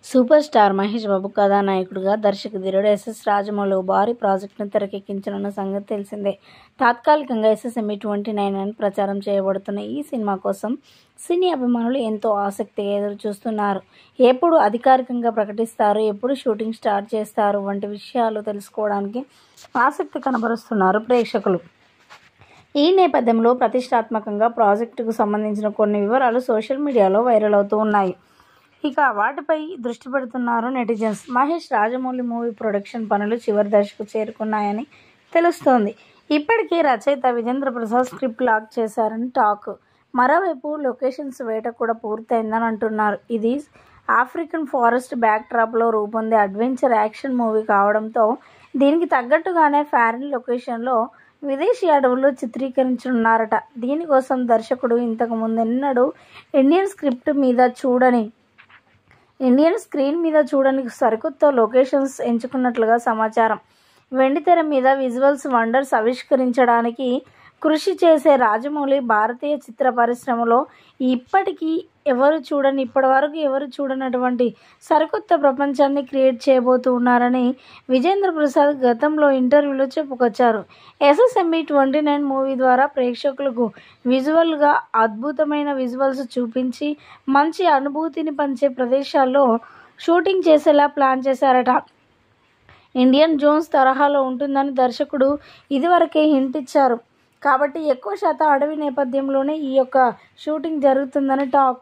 Super star Mahesh Babu కథానాయకుడిగా దర్శకధీరుడు SS Rajamouli భారీ ప్రాజెక్టును తెరకెక్కించనున్న సంగతి తెలిసిందే. తాత్కాలికంగా SSME29 అని ప్రచారం చేయబడుతున్న ఈ సినిమా కోసం సినీ అభిమానులు ఎంతో ఆసక్తిగా ఎదురు చూస్తున్నారు. ఎప్పుడు అధికారికంగా ప్రకటిస్తారు, ఎప్పుడు షూటింగ్ స్టార్ట్ చేస్తారు వంటి విషయాలు తెలుసుకోవడానికి ఆసక్తి కనబరుస్తున్నారు ప్రేక్షకులు. ఈ నేపథ్యంలో ప్రతిష్టాత్మకంగా ప్రాజెక్టుకు సంబంధించిన కొన్ని వివరాలు సోషల్ మీడియాలో వైరల్ అవుతూ ఉన్నాయి. ఇక వాటిపై దృష్టి పెడుతున్నారు netizens. Mahesh Rajamouli movie production పనులు చివరి దశకు చేరుకున్నాయని తెలుస్తోంది. ఇప్పటికే రచయిత విజేంద్ర ప్రసాద్ స్క్రిప్ట్ లాక్ చేశారని టాక్. మరోవైపు లొకేషన్స్ వేట కూడా పూర్తయిందని అంటున్నారు. ఇది ఆఫ్రికన్ ఫారెస్ట్ బ్యాక్ డ్రాప్లో రూపొందే అడ్వెంచర్ యాక్షన్ మూవీ కావడంతో దీనికి తగ్గట్టుగానే ఫారిన్ లొకేషన్లో విదేశీ అడవుల్లో చిత్రీకరించనున్నారట. దీనికోసం దర్శకుడు ఇంతకు ముందెన్నడూ ఇండియన్ స్క్రీన్ మీద చూడని సరికొత్త లొకేషన్స్ ఎంచుకున్నట్లుగా సమాచారం. వెండితెర మీద విజువల్స్ వండర్స్ ఆవిష్కరించడానికి కృషి చేసే రాజమౌళి భారతీయ చిత్ర పరిశ్రమలో ఇప్పటివరకు ఎవరు చూడనటువంటి సరికొత్త ప్రపంచాన్ని క్రియేట్ చేయబోతున్నారని విజేంద్ర ప్రసాద్ గతంలో ఇంటర్వ్యూలో చెప్పుకొచ్చారు. SSME29 మూవీ ద్వారా ప్రేక్షకులకు విజువల్గా అద్భుతమైన విజువల్స్ చూపించి మంచి అనుభూతిని పంచే ప్రదేశాల్లో షూటింగ్ చేసేలా ప్లాన్ చేశారట. ఇండియన్ జోన్స్ తరహాలో ఉంటుందని దర్శకుడు ఇదివరకే హింట్ ఇచ్చారు. కాబట్టి ఎక్కువ శాతం అడవి నేపథ్యంలోనే ఈ యొక్క షూటింగ్ జరుగుతుందని టాక్.